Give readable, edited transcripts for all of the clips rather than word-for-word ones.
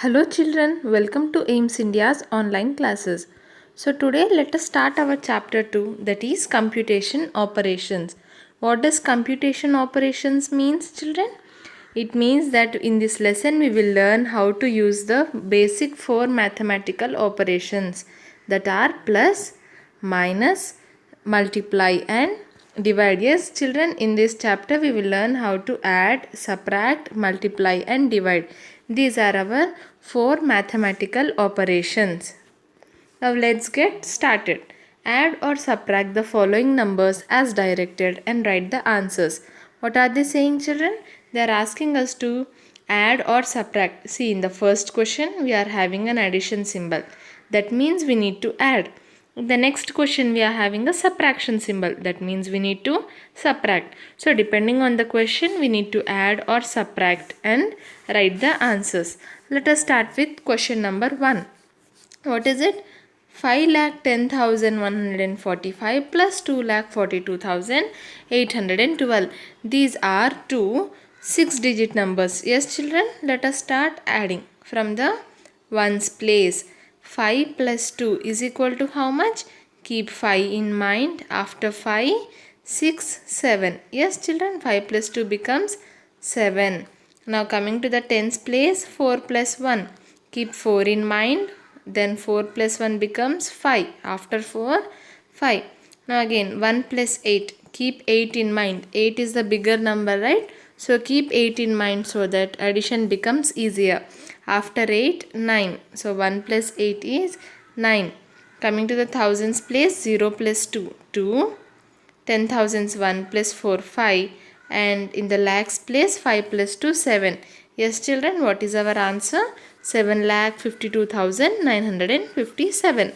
Hello children, welcome to AIMS India's online classes. So today let us start our chapter 2, that is computation operations. What does computation operations means, children? It means that in this lesson we will learn how to use the basic 4 mathematical operations, that are plus, minus, multiply and divide. Yes children, in this chapter we will learn how to add, subtract, multiply and divide. These are our 4 mathematical operations. Now let's get started. Add or subtract the following numbers as directed and write the answers. What are they saying, children? They are asking us to add or subtract. See, in the first question we are having an addition symbol. That means we need to add. The next question we are having a subtraction symbol. That means we need to subtract. So depending on the question we need to add or subtract and write the answers. Let us start with question number 1. What is it? 5,10,145 plus 2,42,812. These are two 6-digit numbers. Yes children, let us start adding from the ones place. 5 plus 2 is equal to how much? Keep 5 in mind. After 5, 6, 7. Yes children, 5 plus 2 becomes 7. Now coming to the tens place, 4 plus 1. Keep 4 in mind. Then 4 plus 1 becomes 5. After 4, 5. Now again 1 plus 8. Keep 8 in mind. 8 is the bigger number, right? So keep 8 in mind so that addition becomes easier. After 8, 9. So 1 plus 8 is 9. Coming to the thousands place, 0 plus 2, 2. 10,000s 1 plus 4, 5. And in the lakhs place, 5 plus 2, 7. Yes children, what is our answer? 7,52,957.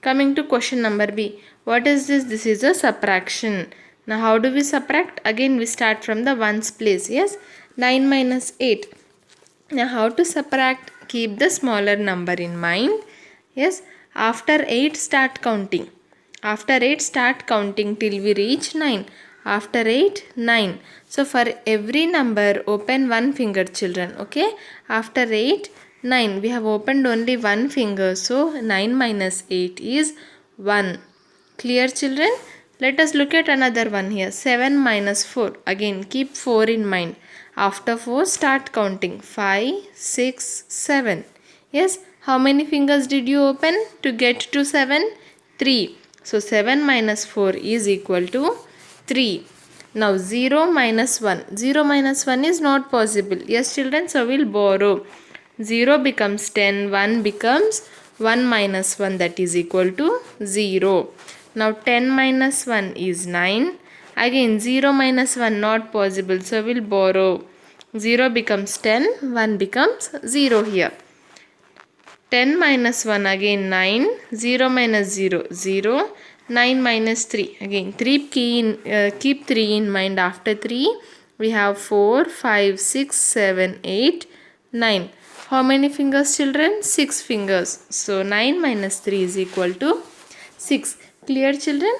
Coming to question number B. What is this? This is a subtraction. Now how do we subtract? Again we start from the ones place. Yes, 9 minus 8. Now how to subtract? Keep the smaller number in mind. Yes, after 8 start counting. After 8 start counting till we reach 9. After 8, 9. So for every number open one finger children. Okay. After 8, 9. We have opened only one finger. So 9 minus 8 is 1. Clear children? Let us look at another one here. 7 minus 4. Again keep 4 in mind. After 4 start counting. 5, 6, 7. Yes. How many fingers did you open to get to 7? 3. So 7 minus 4 is equal to 3. Now 0 minus 1. 0 minus 1 is not possible. Yes children, so we'll borrow. 0 becomes 10, 1 becomes 1 minus 1, that is equal to 0. Now 10 minus 1 is 9. Again 0 minus 1 not possible, so we'll borrow. 0 becomes 10, 1 becomes 0 here. 10 minus 1 again 9, 0 minus 0, 0, 9 minus 3. Again keep 3 in mind. After 3 we have 4, 5, 6, 7, 8, 9. How many fingers children? 6 fingers. So 9 minus 3 is equal to 6. Clear children?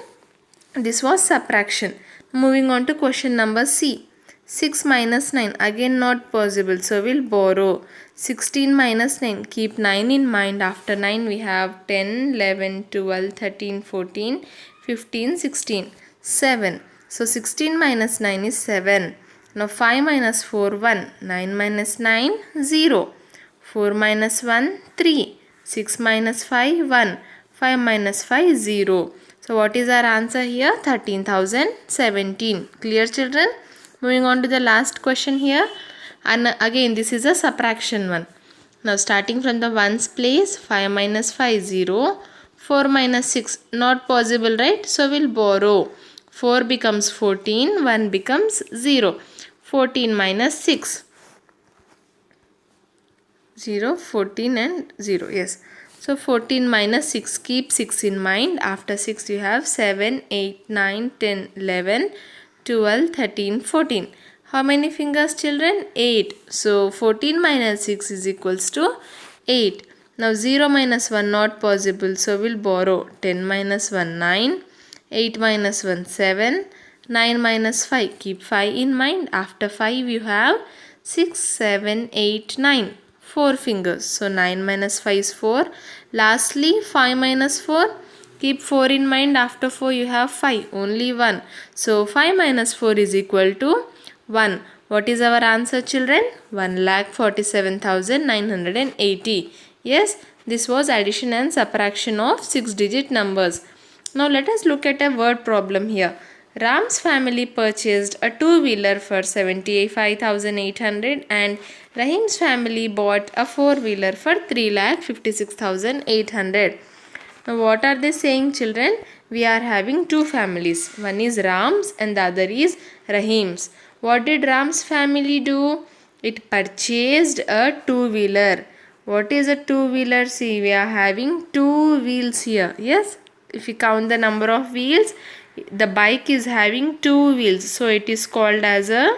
This was subtraction. Moving on to question number C. 6 minus 9. Again not possible. So we'll borrow. 16 minus 9. Keep 9 in mind. After 9 we have 10, 11, 12, 13, 14, 15, 16. 7. So 16 minus 9 is 7. Now 5 minus 4, 1. 9 minus 9, 0. 4 minus 1, 3. 6 minus 5, 1. 5 minus 5, 0. So what is our answer here? 13,017. Clear children? Moving on to the last question here. And again this is a subtraction one. Now starting from the ones place, 5 minus 5, 0. 4 minus 6, not possible, right? So we'll borrow. 4 becomes 14, 1 becomes 0. 14 minus 6. 0, 14 and 0. Yes. So 14 minus 6. Keep 6 in mind. After 6 you have 7, 8, 9, 10, 11, 12, 13, 14. How many fingers children? 8. So 14 minus 6 is equals to 8. Now 0 minus 1 not possible. So we'll borrow. 10 minus 1 9. 8 minus 1 7. 9 minus 5. Keep 5 in mind. After 5 you have 6, 7, 8, 9. 4 fingers. So 9 minus 5 is 4. Lastly 5 minus 4. Keep 4 in mind. After 4 you have 5. Only 1. So 5 minus 4 is equal to 1. What is our answer, children? 1,47,980. Yes, this was addition and subtraction of 6-digit numbers. Now let us look at a word problem here. Ram's family purchased a two-wheeler for 75,800 and Rahim's family bought a four-wheeler for 3,56,800. Now what are they saying, children? We are having two families. One is Ram's and the other is Rahim's. What did Ram's family do? It purchased a two-wheeler. What is a two-wheeler? See, we are having two wheels here. Yes, if you count the number of wheels, the bike is having two wheels. So it is called as a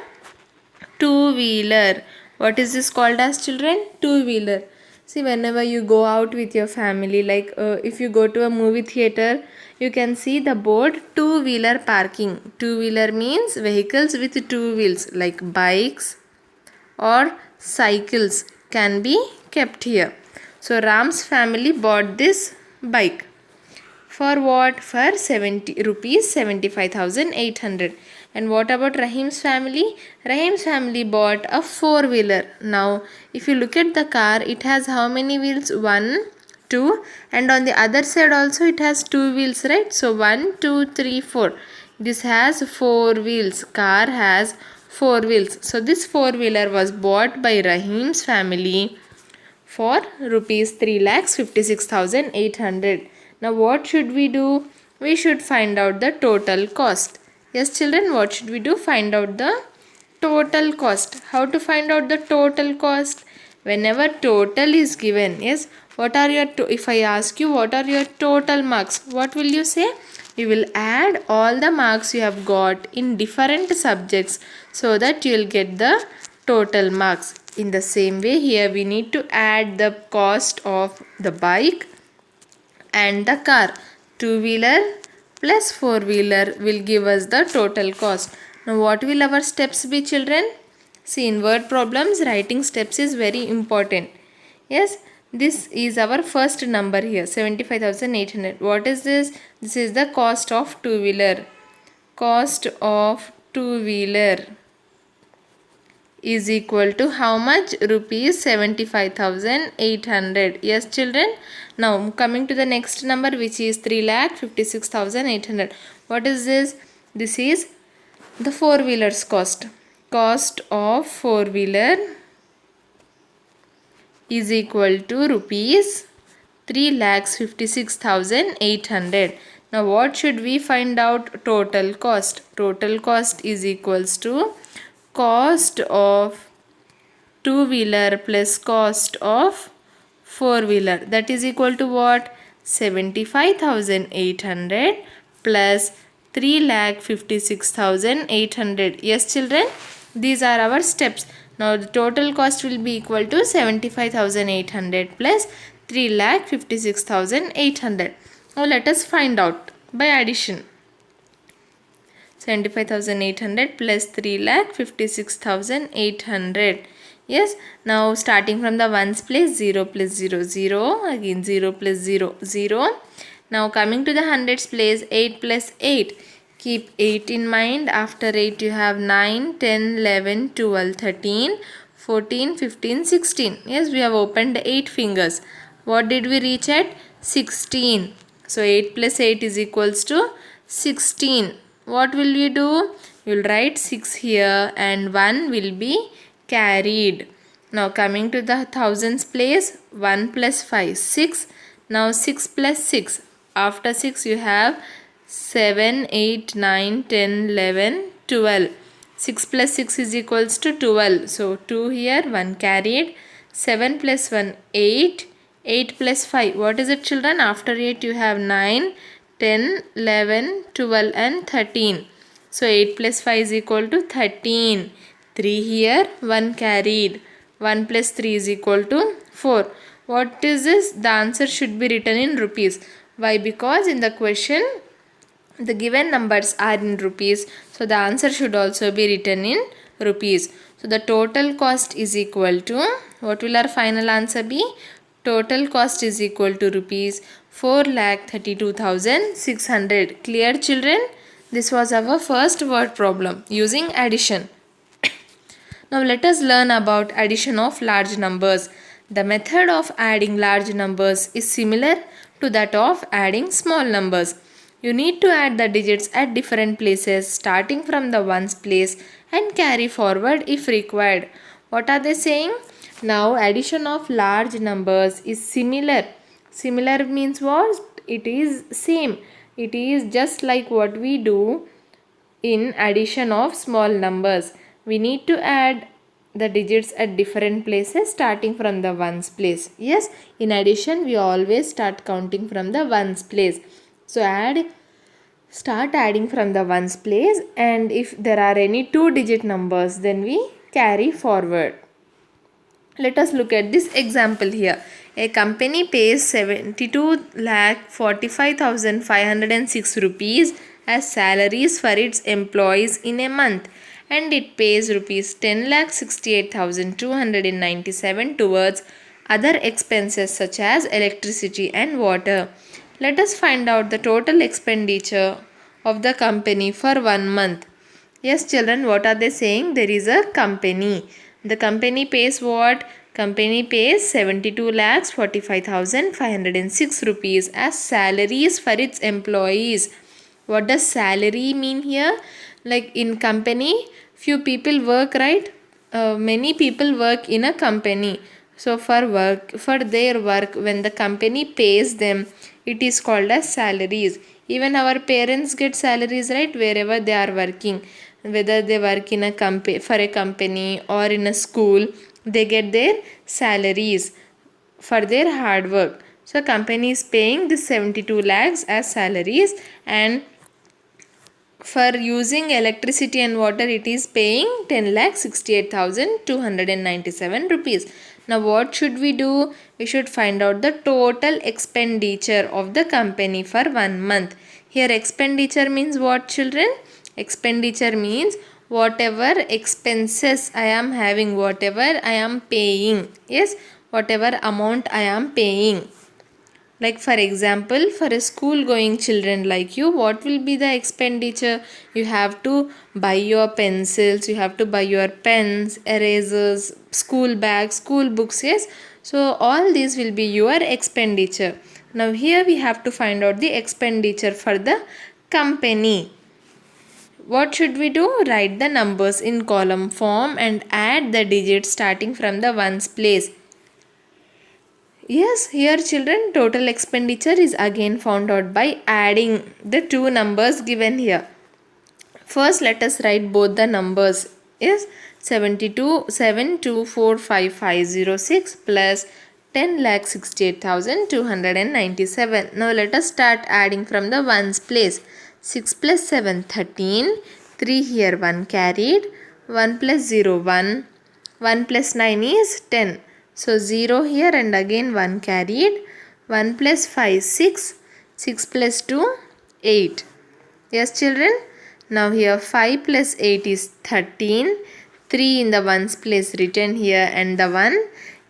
two-wheeler. What is this called as, children? Two-wheeler. See, whenever you go out with your family, like if you go to a movie theater, you can see the board two-wheeler parking. Two-wheeler means vehicles with two wheels like bikes or cycles can be kept here. So Ram's family bought this bike. For what? For rupees 75,800. And what about Rahim's family? Rahim's family bought a four-wheeler. Now, if you look at the car, it has how many wheels? 1, 2, and on the other side also it has two wheels, right? So 1, 2, 3, 4. This has four wheels. Car has four wheels. So this four-wheeler was bought by Rahim's family for rupees 3,56,800. Now what should we do? We should find out the total cost. Yes, children, what should we do? Find out the total cost. How to find out the total cost? Whenever total is given, yes, what are your, if I ask you what are your total marks, what will you say? You will add all the marks you have got in different subjects so that you will get the total marks. In the same way, here we need to add the cost of the bike and the car. Two-wheeler plus four-wheeler will give us the total cost. Now what will our steps be, children? See, in word problems, writing steps is very important. Yes, this is our first number here, 75,800. What is this? This is the cost of two-wheeler. Cost of two-wheeler is equal to how much? Rupees 75,800. Yes, children. Now coming to the next number, which is 3,56,800. What is this? This is the four-wheeler's cost. Cost of four-wheeler is equal to rupees 3,56,800. Now what should we find out? Total cost. Total cost is equals to cost of two-wheeler plus cost of four-wheeler. That is equal to what? 75,800 plus 3,56,800. Yes, children, these are our steps. Now the total cost will be equal to 75,800 plus 3,56,800. Now let us find out by addition. 75,800 plus 3,56,800. Yes, now starting from the ones place, 0 plus 0, 0, again 0 plus 0, 0. Now coming to the hundreds place, 8 plus 8. Keep 8 in mind. After 8 you have 9, 10, 11, 12, 13, 14, 15, 16. Yes, we have opened 8 fingers. What did we reach at? 16. So 8 plus 8 is equals to 16. What will we do? You will write 6 here and 1 will be carried. Now coming to the thousands place, 1 plus 5, 6. Now 6 plus 6. After 6 you have 7, 8, 9, 10, 11, 12. 6 plus 6 is equals to 12. So 2 here, 1 carried. 7 plus 1, 8. 8 plus 5. What is it, children? After 8 you have 9, 10, 11, 12 and 13. So 8 plus 5 is equal to 13. 3 here, 1 carried. 1 plus 3 is equal to 4. What is this? The answer should be written in rupees. Why? Because in the question, the given numbers are in rupees. So the answer should also be written in rupees. So the total cost is equal to What will our final answer be? Total cost is equal to rupees 4,32,600. Clear, children? This was our first word problem using addition. Now let us learn about addition of large numbers. The method of adding large numbers is similar to that of adding small numbers. You need to add the digits at different places starting from the ones place and carry forward if required. What are they saying? Now addition of large numbers is similar. Similar means what? It is same. It is just like what we do in addition of small numbers. We need to add the digits at different places starting from the ones place. Yes, in addition we always start counting from the ones place. So start adding from the ones place, and if there are any 2-digit numbers then we carry forward. Let us look at this example here. A company pays 72,45,506 rupees as salaries for its employees in a month, and it pays rupees 10,68,297 towards other expenses such as electricity and water. Let us find out the total expenditure of the company for 1 month. Yes, children, what are they saying? There is a company. The company pays what? Company pays 72,45,506 rupees as salaries for its employees. What does salary mean here? Like in company, few people work, right? Many people work in a company. So for their work, when the company pays them, it is called as salaries. Even our parents get salaries, right? Wherever they are working, whether they work in a for a company or in a school, they get their salaries for their hard work. So company is paying this 72 lakhs as salaries, and for using electricity and water it is paying 10,68,297 rupees. Now what should we do? We should find out the total expenditure of the company for 1 month. Here expenditure means what, children? Expenditure means whatever expenses I am having, whatever I am paying. Yes, whatever amount I am paying. Like for example, for a school going children like you, what will be the expenditure? You have to buy your pencils, you have to buy your pens, erasers, school bags, school books. Yes, so all these will be your expenditure. Now here we have to find out the expenditure for the company. What should we do? Write the numbers in column form and add the digits starting from the ones place. Yes, here children, total expenditure is again found out by adding the two numbers given here. First, let us write both the numbers. Yes, 72,724,506 plus 10,68,297. Now let us start adding from the ones place. 6 plus 7, 13. 3 here, 1 carried. 1 plus 0, 1. 1 plus 9 is 10. So 0 here and again 1 carried. 1 plus 5, 6. 6 plus 2, 8. Yes, children. Now here 5 plus 8 is 13. 3 in the ones place written here and the 1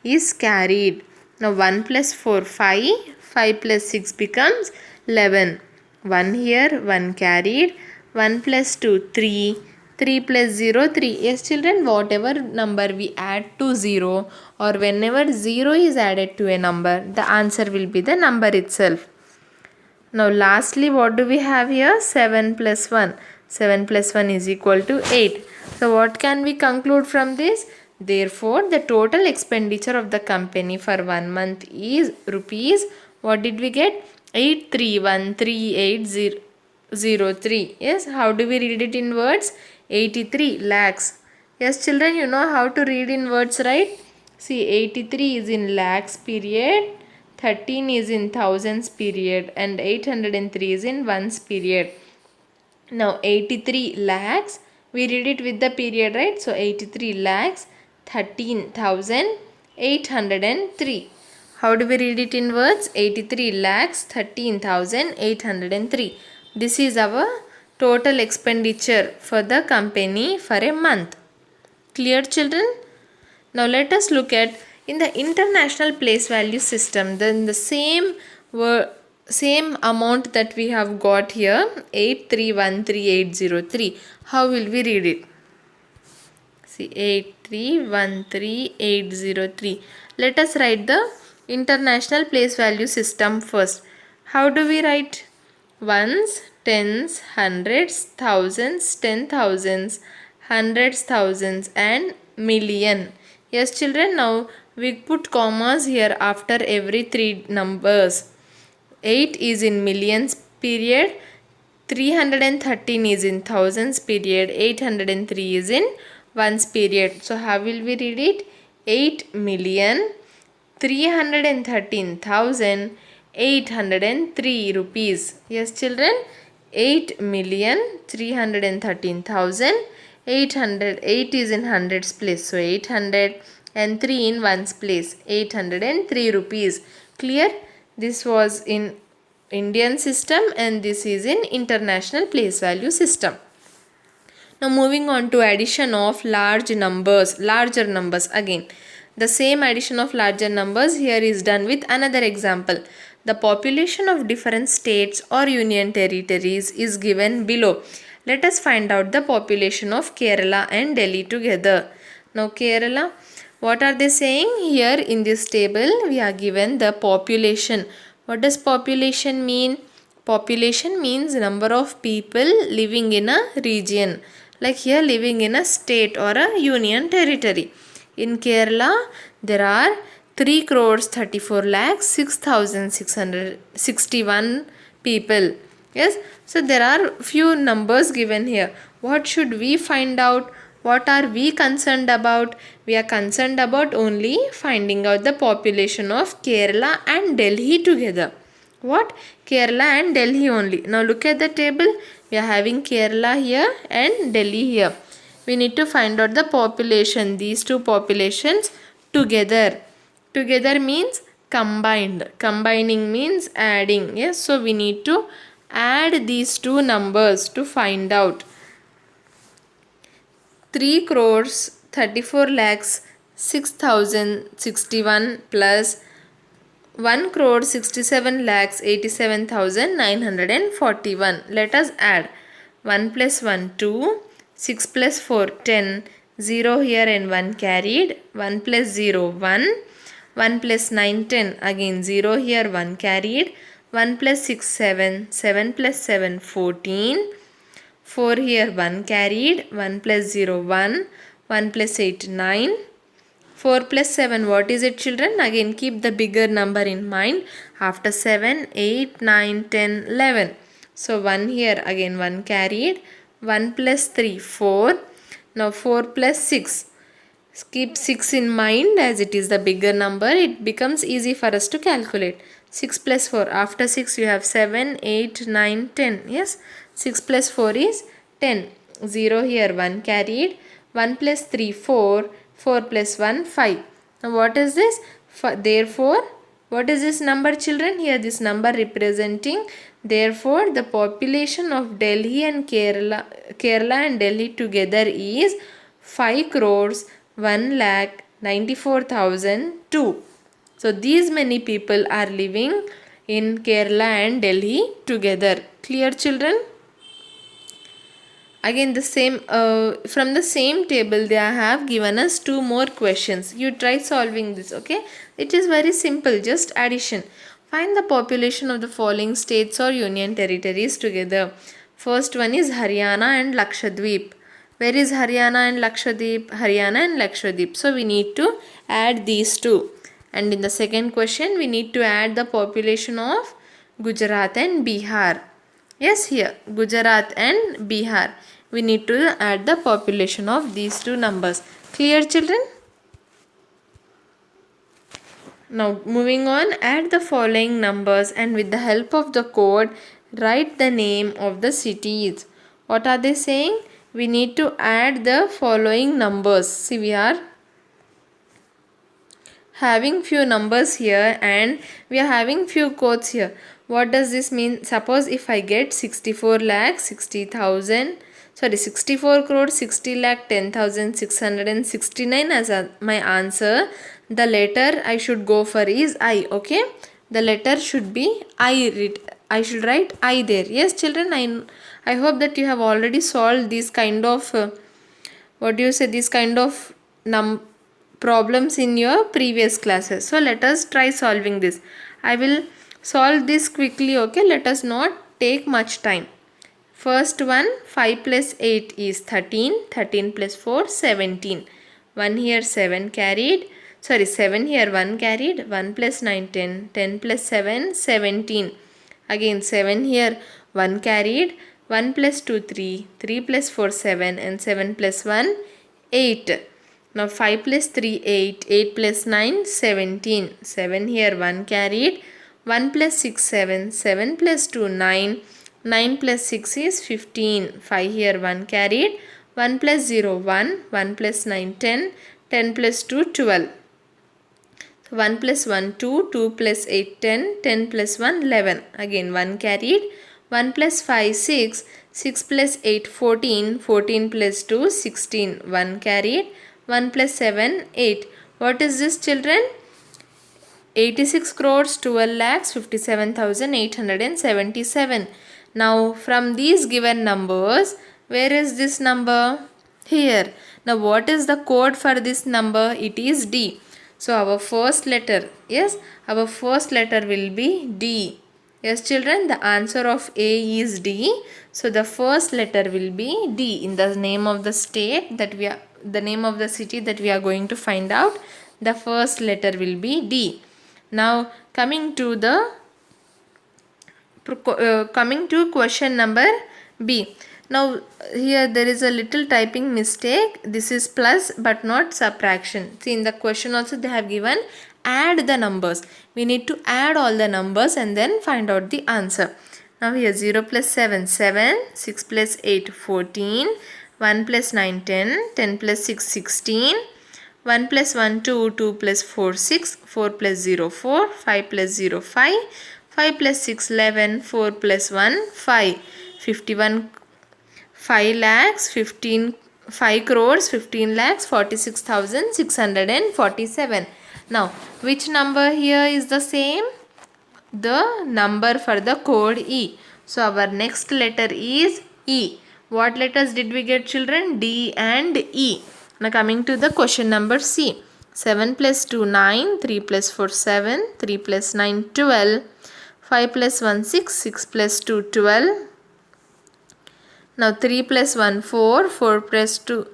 is carried. Now 1 plus 4, 5. 5 plus 6 becomes 11. 1 here, 1 carried. 1 plus 2, 3. 3 plus 0, 3. Yes, children, whatever number we add to 0 or whenever 0 is added to a number, the answer will be the number itself. Now lastly, what do we have here? 7 plus 1. 7 plus 1 is equal to 8. So what can we conclude from this? Therefore, the total expenditure of the company for 1 month is rupees, what did we get? 83138003. Yes, how do we read it in words? 83 lakhs. Yes, children, you know how to read in words, right? See, 83 is in lakhs period, 13 is in thousands period, and 803 is in ones period. Now 83 lakhs, we read it with the period, right? So 83 lakhs 13,803. How do we read it in words? 83 lakhs 13,803. This is our total expenditure for the company for a month. Clear, children? Now let us look at In the international place value system, then the same amount that we have got here, 8313803. How will we read it? See, 8313803. Let us write the international place value system first. How do we write? Ones, tens, hundreds, thousands, 10,000s, hundreds, thousands, and million. Yes, children, now we put commas here after every three numbers. 8 is in millions period, 313 is in thousands period, 803 is in ones period. So how will we read it? 8,313,803 rupees. Yes, children, 8,313,800. 8 is in hundreds place, so 800, and 3 in ones place, 803 rupees. Clear? This was in Indian system and this is in international place value system. Now moving on to addition of larger numbers again. The same addition of larger numbers here is done with another example. The population of different states or union territories is given below. Let us find out the population of Kerala and Delhi together. Now Kerala, what are they saying? Here in this table we are given the population. What does population mean? Population means number of people living in a region. Like here living in a state or a union territory. In Kerala there are 3,34,06,661 people. Yes, so there are few numbers given here. What should we find out? What are we concerned about? We are concerned about only finding out the population of Kerala and Delhi together. What? Kerala and Delhi only. Now look at the table. We are having Kerala here and Delhi here. We need to find out the population, these two populations together. Together means combined. Combining means adding. Yes, so we need to add these two numbers to find out. 3 crores 34 lakhs 6,061 plus 1 crore 67 lakhs 87,941. Let us add. 1 plus 1 2, 6 plus 4 10, 0 here and 1 carried, 1 plus 0 1, 1 plus 9 10, again 0 here 1 carried, 1 plus 6 7, 7 plus 7 14, 4 here 1 carried, 1 plus 0 1, 1 plus 8 9, 4 plus 7, what is it children? Again keep the bigger number in mind. After 7, 8, 9, 10, 11. So 1 here, again 1 carried, 1 plus 3, 4. Now 4 plus 6. Keep 6 in mind as it is the bigger number. It becomes easy for us to calculate. 6 plus 4. After 6 you have 7, 8, 9, 10. Yes. 6 plus 4 is 10. 0 here 1 carried. 1 plus 3, 4. 4 plus 1, 5. Now what is this? Therefore, what is this number children? Here this number representing. Therefore, the population of Delhi and Kerala and Delhi together is 5 crores 1 lakh 94,002. So these many people are living in Kerala and Delhi together. Clear children? Again the same from the same table they have given us two more questions. You try solving this, okay? It is very simple, just addition. Find the population of the following states or union territories together. First one is Haryana and Lakshadweep. Where is Haryana and Lakshadweep? Haryana and Lakshadweep. So we need to add these two. And in the second question we need to add the population of Gujarat and Bihar. Yes, here Gujarat and Bihar. We need to add the population of these two numbers. Clear children? Now moving on, add the following numbers and with the help of the code write the name of the cities. What are they saying? We need to add the following numbers. See, we are having few numbers here and we are having few codes here. What does this mean? Suppose if I get 64 lakh 60,000, sorry 64 crore 60 lakh 10,669 as my answer. The letter I should go for is I. Okay, the letter should be I. I should write I there. Yes children, I hope that you have already solved these kind of what do you say, these kind of problems in your previous classes. So let us try solving this. I will solve this quickly. Okay, let us not take much time. First one, 5 plus 8 is 13. 13 plus 4, 17. 1 here 7 carried. Sorry, 7 here 1 carried. 1 plus 9, 10. 10 plus 7, 17. Again 7 here 1 carried. 1 plus 2, 3. 3 plus 4, 7. And 7 plus 1, 8. Now 5 plus 3, 8. 8 plus 9, 17. 7 here 1 carried. 1 plus 6, 7. 7 plus 2, 9. 9 plus 6 is 15. 5 here 1 carried. 1 plus 0, 1. 1 plus 9, 10. 10 plus 2, 12. So 1 plus 1, 2. 2 plus 8, 10. 10 plus 1, 11. Again 1 carried. 1 plus 5, 6. 6 plus 8, 14. 14 plus 2, 16. 1 carried. 1 plus 7, 8. What is this children? 86 crores 12 lakhs 57,877. Now from these given numbers, where is this number? Here. Now what is the code for this number? It is D. So our first letter, yes, our first letter will be D. Yes children, the answer of A is D. So the first letter will be D in the name of the state that we are, the name of the city that we are going to find out. The first letter will be D. Now coming to question number B. Now here there is a little typing mistake. This is plus but not subtraction. See, in the question also they have given add the numbers. We need to add all the numbers and then find out the answer. Now here 0 plus 7, 7. 6 plus 8, 14. 1 plus 9, 10. 10 plus 6, 16. 1 plus 1, 2. 2 plus 4, 6. 4 plus 0, 4. 5 plus 0, 5. 5 plus 6, 11. 4 plus 1, 5. 51, 5 lakhs, 5 crores, 15 lakhs, 46,647. Now, which number here is the same? The number for the code E. So, our next letter is E. What letters did we get children? D and E. Now, coming to the question number C. 7 plus 2, 9. 3 plus 4, 7. 3 plus 9, 12. 5 plus 1, 6. 6 plus 2, 12. Now 3 plus 1, 4. 4 plus 2,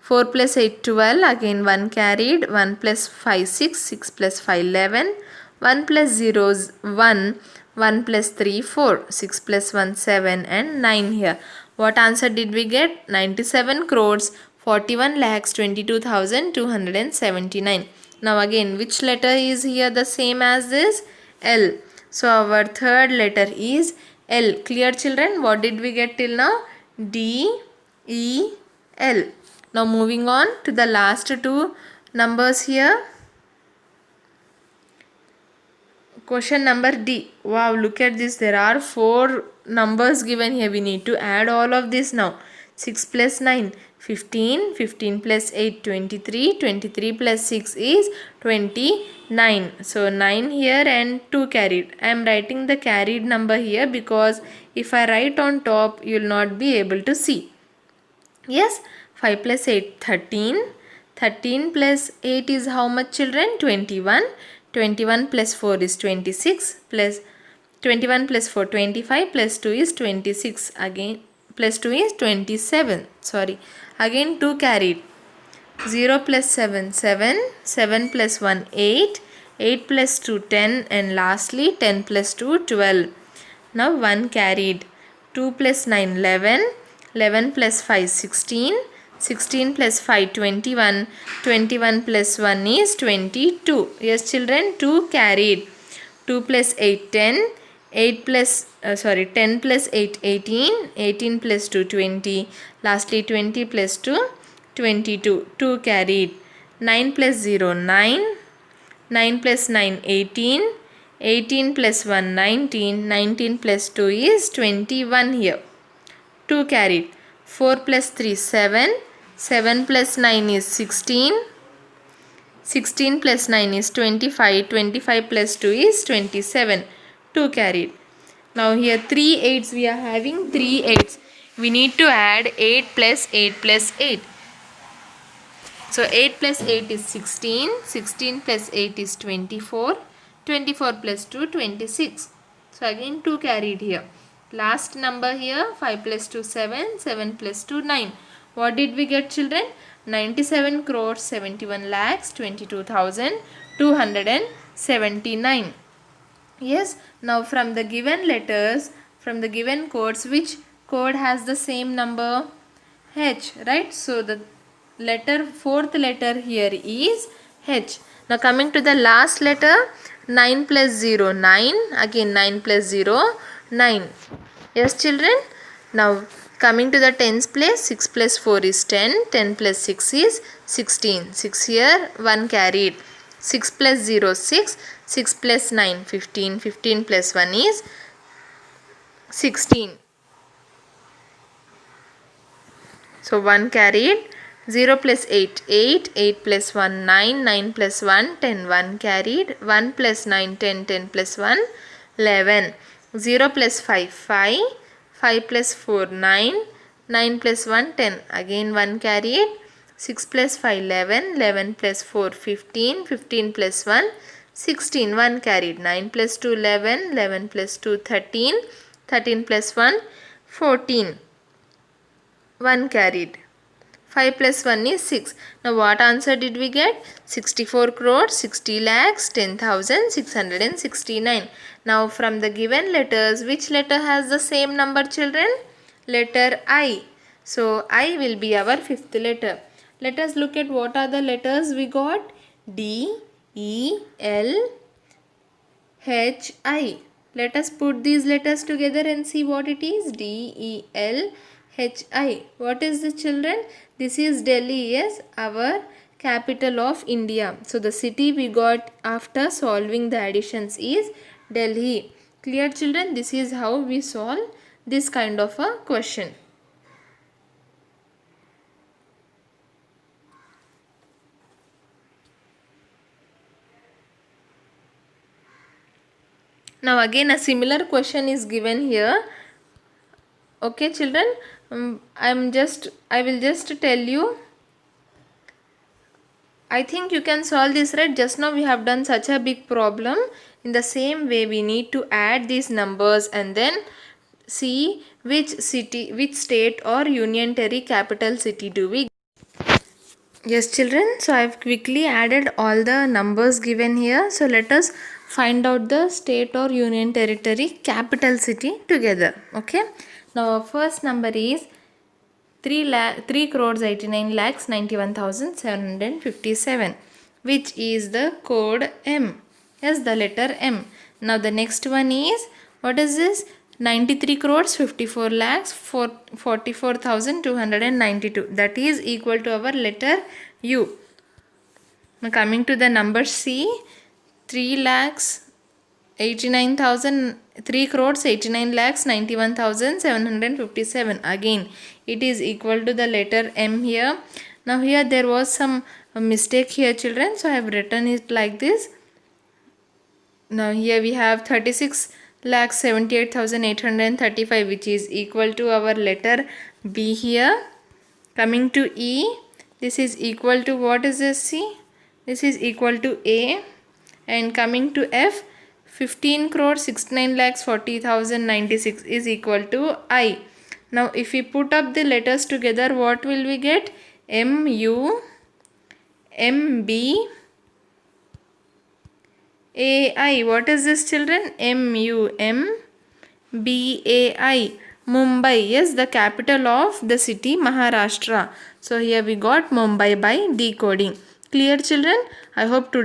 4 plus 8, 12. Again 1 carried. 1 plus 5, 6. 6 plus 5, 11. 1 plus 0, 1. 1 plus 3, 4. 6 plus 1, 7 and 9 here. What answer did we get? 97 crores 41 lakhs 22,279. Now again, which letter is here the same as this? L. So our third letter is L. Clear children? What did we get till now? D, E, L. Now moving on to the last two numbers here. Question number D. Wow, look at this. There are 4 numbers given here. We need to add all of this now. 6 plus 9, 15. 15 plus 8, 23. 23 plus 6 is 29. So 9 here and 2 carried. I am writing the carried number here because if I write on top, you will not be able to see. Yes, 5 plus 8, 13. 13 plus 8 is how much children? 21. 21 plus 4 is 26. Plus 21 plus 4, 25. Plus 2 is 26. Again, plus 2 is 27. Sorry. Again 2 carried. 0 plus 7, 7. 7 plus 1, 8. 8 plus 2, 10. And lastly 10 plus 2, 12. Now 1 carried. 2 plus 9, 11. 11 plus 5, 16. 16 plus 5, 21. 21 plus 1 is 22. Yes children, 2 carried. 2 plus 8, 10. 10 plus 8, 18. 18 plus 2, 20. Lastly 20 plus 2, 22. 2 carried. 9 plus 0, 9. 9 plus 9, 18. 18 plus 1, 19. 19 plus 2 is 21 here. 2 carried. 4 plus 3 7. 7 plus 9 is 16. 16 plus 9 is 25. 25 plus 2 is 27. 2 carried. Now here 3 8s we are having 3 8s. We need to add 8 plus 8 plus 8. So 8 plus 8 is 16. 16 plus 8 is 24. 24 plus 2 26. So again 2 carried here. Last number here 5 plus 2 7. 7 plus 2 9. What did we get, children? 97 crores 71 lakhs 22,279. Yes, now from the given letters, from the given codes, which code has the same number? H, right? So the fourth letter here is H. Now coming to the last letter, 9 plus 0, 9. Again 9 plus 0, 9. Yes, children? Now coming to the tens place, 6 plus 4 is 10. 10 plus 6 is 16. 6 here, 1 carried. 6 plus 0, 6. 6 plus 9, 15. 15 plus 1 is 16. So 1 carried. 0 plus 8, 8. 8 plus 1, 9. 9 plus 1, 10. 1 carried. 1 plus 9, 10. 10 plus 1, 11. 0 plus 5, 5. 5 plus 4, 9. 9 plus 1, 10. Again 1 carried. 6 plus 5, 11. 11 plus 4, 15. 15 plus 1, 16. 1 carried. 9 plus 2, 11. 11 plus 2, 13. 13 plus 1, 14. 1 carried. 5 plus 1 is 6. Now what answer did we get? 64 crores 60 lakhs 10,669. Now from the given letters, which letter has the same number, children? Letter I. So I will be our fifth letter. Let us look at what are the letters we got. D, E, L, H, I. Let us put these letters together and see what it is. D, E, L, H, I. What is this, children? This is Delhi, yes, our capital of India. So the city we got after solving the additions is Delhi. Clear, children? This is how we solve this kind of a question. Now again a similar question is given here. Okay, children, I will just tell you. I think you can solve this, right? Just now we have done such a big problem. In the same way we need to add these numbers and then see which city, which state or union territory capital city do we. Yes, children, so I have quickly added all the numbers given here. So let us find out the state or union territory capital city together. Okay. Now our first number is 3 crores 89 lakhs 91,757, which is the code M. Yes, the letter M. Now the next one is, what is this? 93 crores 54 lakhs 44,292. That is equal to our letter U. Now coming to the number C, 3 crores 89 lakhs 91,757. Again it is equal to the letter M here. Now here there was some mistake here, children, so I have written it like this. Now here we have 36 lakhs 78,835, which is equal to our letter B here. Coming to E, this is equal to, what is this, C? This is equal to A. And coming to F, 15 crores 69 lakhs 40,096 is equal to I. Now if we put up the letters together, what will we get? MU, MB, AI. What is this, children? MUMBAI. Mumbai. Yes, the capital of the city Maharashtra. So here we got Mumbai by decoding. Clear, children? I hope today